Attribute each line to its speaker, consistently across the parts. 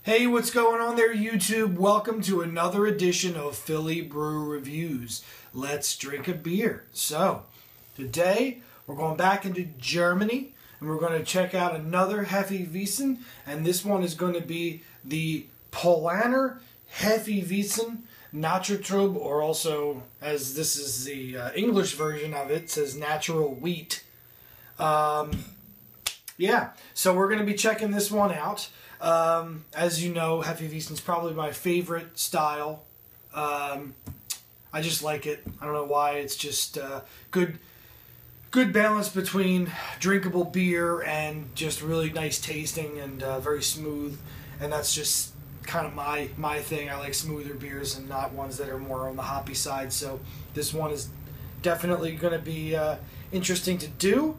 Speaker 1: Hey, what's going on there, YouTube? Welcome to another edition of Philly Brew Reviews. Let's drink a beer. So, today we're going back into Germany and we're going to check out another Hefeweizen, and this one is going to be the Paulaner Hefeweizen Naturtrub, or also, as this is the English version of it, says natural wheat. Yeah, so we're going to be checking this one out. As you know, Hefeweizen is probably my favorite style. I just like it. I don't know why. It's just good balance between drinkable beer and just really nice tasting and very smooth. And that's just kind of my thing. I like smoother beers and not ones that are more on the hoppy side. So this one is definitely going to be interesting to do.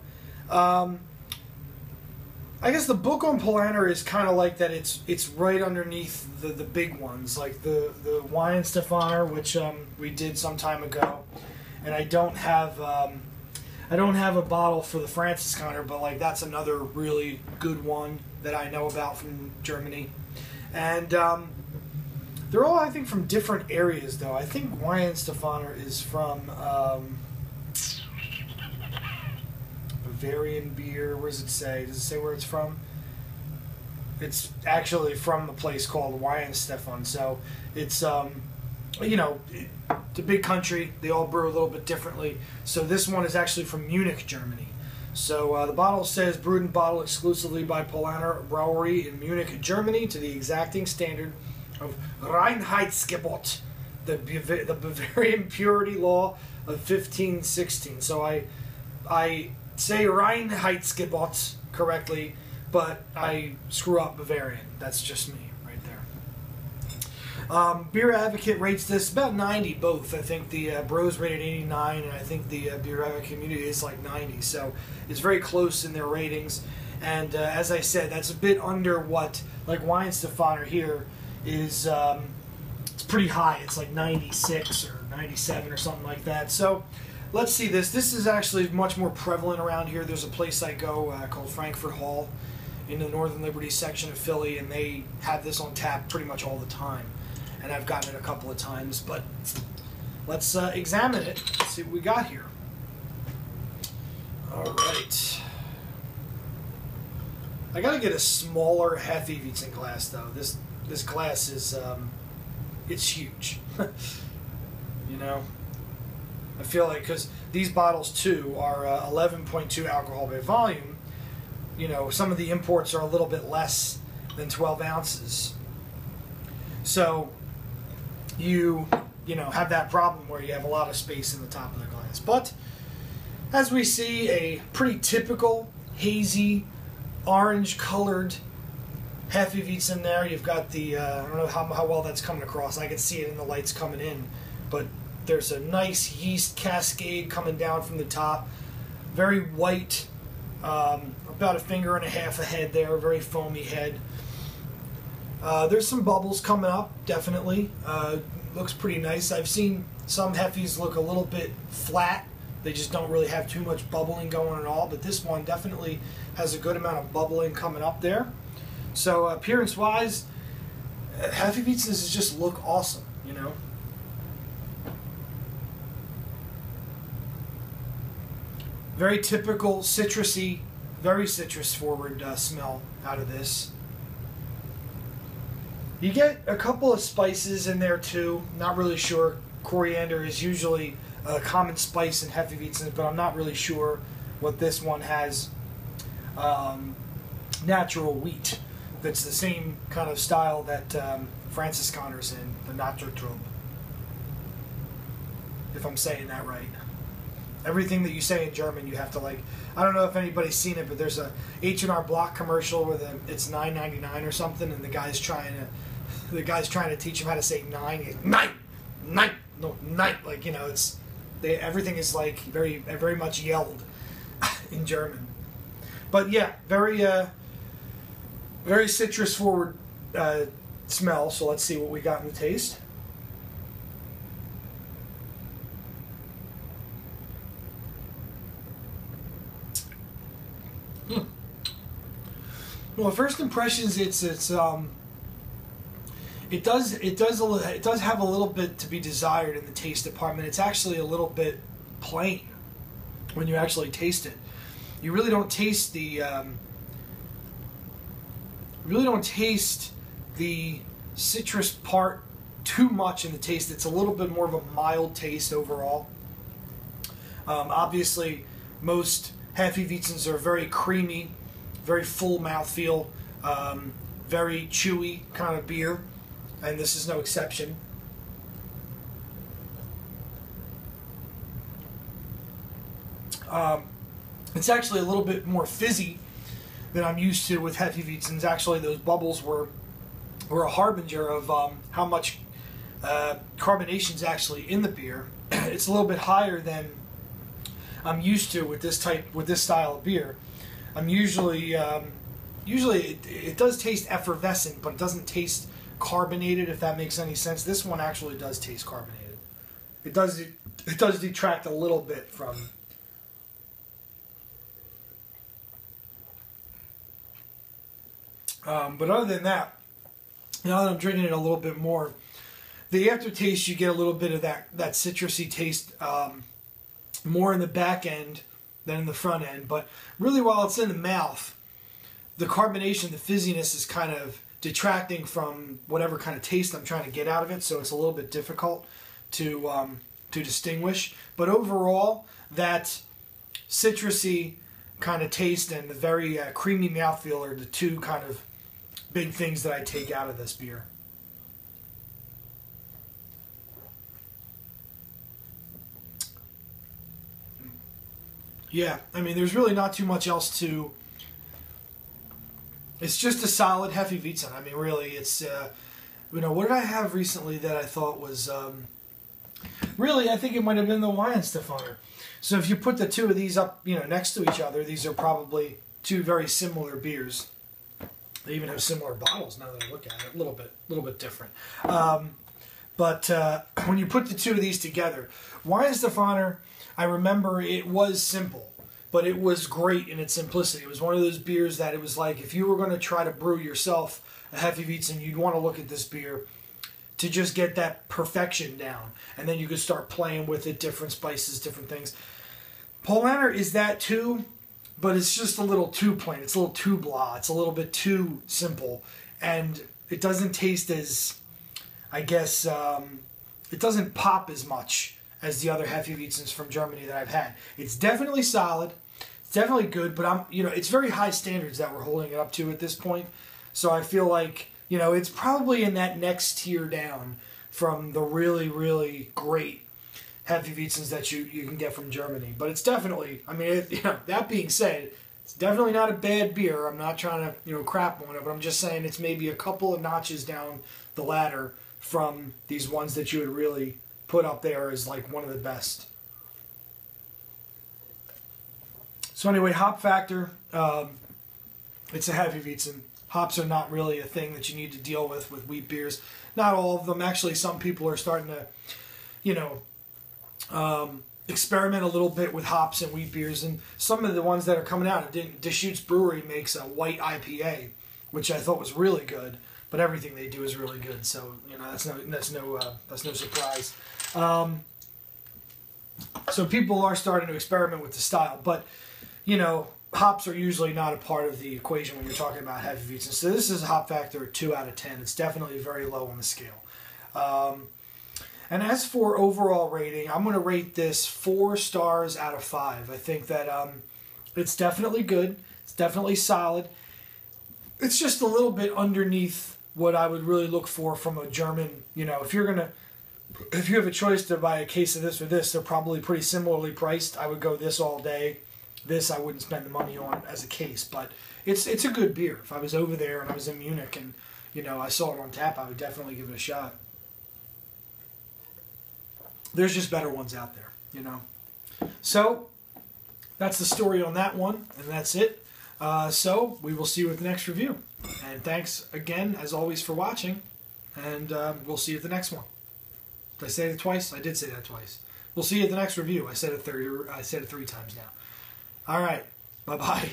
Speaker 1: I guess the book on Paulaner is kind of like that. It's right underneath the big ones, like the Weihenstephaner, which we did some time ago, and I don't have a bottle for the Franziskaner, but like that's another really good one that I know about from Germany, and they're all, I think, from different areas though. I think Weihenstephaner is from Bavarian beer. Where does it say? Does it say where it's from? It's actually from a place called Weihenstephaner. So it's you know, it's a big country. They all brew a little bit differently. So this one is actually from Munich, Germany. So the bottle says brewed and bottled exclusively by Paulaner Brewery in Munich, Germany, to the exacting standard of Reinheitsgebot, the Bavarian purity law of 1516. So I say Reinheitsgebot correctly, but I screw up Bavarian. That's just me right there. Beer Advocate rates this about 90 both. I think the Brew's rated 89, and I think the Beer Advocate community is like 90. So it's very close in their ratings. And as I said, that's a bit under what, like Weihenstephaner here is, it's pretty high. It's like 96 or 97 or something like that. So let's see this. This is actually much more prevalent around here. There's a place I go called Frankfurt Hall in the Northern Liberty section of Philly, and they have this on tap pretty much all the time. And I've gotten it a couple of times, but let's examine it. Let's see what we got here. All right. I gotta get a smaller Hefeweizen glass though. This glass is it's huge. You know. I feel like, because these bottles too are 11.2 alcohol by volume, you know, some of the imports are a little bit less than 12 ounces. So you know, have that problem where you have a lot of space in the top of the glass. But as we see, a pretty typical hazy orange colored Hefeweizen there. You've got the, I don't know how well that's coming across. I can see it in the lights coming in, but there's a nice yeast cascade coming down from the top. Very white, about a finger and a half ahead there, very foamy head. There's some bubbles coming up, definitely. Looks pretty nice. I've seen some Hefes look a little bit flat. They just don't really have too much bubbling going at all, but this one definitely has a good amount of bubbling coming up there. So appearance-wise, Hefeweizens just look awesome, you know. Very typical citrusy, very citrus-forward smell out of this. You get a couple of spices in there too. Not really sure. Coriander is usually a common spice in Hefeweizen, but I'm not really sure what this one has. Natural wheat. That's the same kind of style that Franziskaner's in, the Naturtrub. If I'm saying that right. Everything that you say in German, you have to, like, I don't know if anybody's seen it, but there's a H&R Block commercial where it's $9.99 or something, and the guy's trying to teach him how to say nine, like, you know, everything is like very much yelled in German. But yeah, very citrus forward smell. So let's see what we got in the taste. Well, first impressions, it's It does have a little bit to be desired in the taste department. It's actually a little bit plain when you actually taste it. You really don't taste the citrus part too much in the taste. It's a little bit more of a mild taste overall. Obviously, most Hefeweizens are very creamy, very full mouthfeel, very chewy kind of beer, and this is no exception. It's actually a little bit more fizzy than I'm used to with Hefeweizens. Actually, those bubbles were a harbinger of how much carbonation is actually in the beer. It's a little bit higher than I'm used to with this style of beer. I'm usually it does taste effervescent, but it doesn't taste carbonated, if that makes any sense. This one actually does taste carbonated. It does detract a little bit from. But other than that, now that I'm drinking it a little bit more, the aftertaste, you get a little bit of that citrusy taste, more in the back end than in the front end. But really, while it's in the mouth, the carbonation, the fizziness is kind of detracting from whatever kind of taste I'm trying to get out of it. So it's a little bit difficult to distinguish. But overall, that citrusy kind of taste and the very creamy mouthfeel are the two kind of big things that I take out of this beer. Yeah, I mean, there's really not too much else to. It's just a solid Hefeweizen. I mean, really, it's what did I have recently that I thought was really? I think it might have been the Weihenstephaner. So if you put the two of these up, next to each other, these are probably two very similar beers. They even have similar bottles now that I look at it. A little bit different. But when you put the two of these together, Weihenstephaner, I remember it was simple, but it was great in its simplicity. It was one of those beers that it was like, if you were going to try to brew yourself a Hefeweizen, you'd want to look at this beer to just get that perfection down. And then you could start playing with it, different spices, different things. Paulaner is that too, but it's just a little too plain. It's a little too blah. It's a little bit too simple. And it doesn't taste as, I guess, it doesn't pop as much as the other Hefeweizens from Germany that I've had. It's definitely solid. It's definitely good, but it's very high standards that we're holding it up to at this point. So I feel like, it's probably in that next tier down from the really, really great Hefeweizens that you can get from Germany. But it's definitely, that being said, it's definitely not a bad beer. I'm not trying to, crap on it, but I'm just saying it's maybe a couple of notches down the ladder from these ones that you would really put up there as like one of the best. So anyway, hop factor, it's a Hefeweizen. Hops are not really a thing that you need to deal with wheat beers. Not all of them. Actually, some people are starting to, experiment a little bit with hops and wheat beers. And some of the ones that are coming out, Deschutes Brewery makes a white IPA, which I thought was really good. But everything they do is really good, so that's no surprise. So people are starting to experiment with the style, but hops are usually not a part of the equation when you're talking about Hefeweizen. So this is a hop factor of 2 out of 10. It's definitely very low on the scale. And as for overall rating, I'm going to rate this 4 stars out of 5. I think that it's definitely good. It's definitely solid. It's just a little bit underneath what I would really look for from a German, if you have a choice to buy a case of this or this, they're probably pretty similarly priced. I would go this all day. This I wouldn't spend the money on as a case, but it's a good beer. If I was over there and I was in Munich and, I saw it on tap, I would definitely give it a shot. There's just better ones out there, So, that's the story on that one, and that's it. So, we will see you with the next review. And thanks again, as always, for watching. And we'll see you at the next one. Did I say it twice? I did say that twice. We'll see you at the next review. I said it 3 times now. All right. Bye-bye.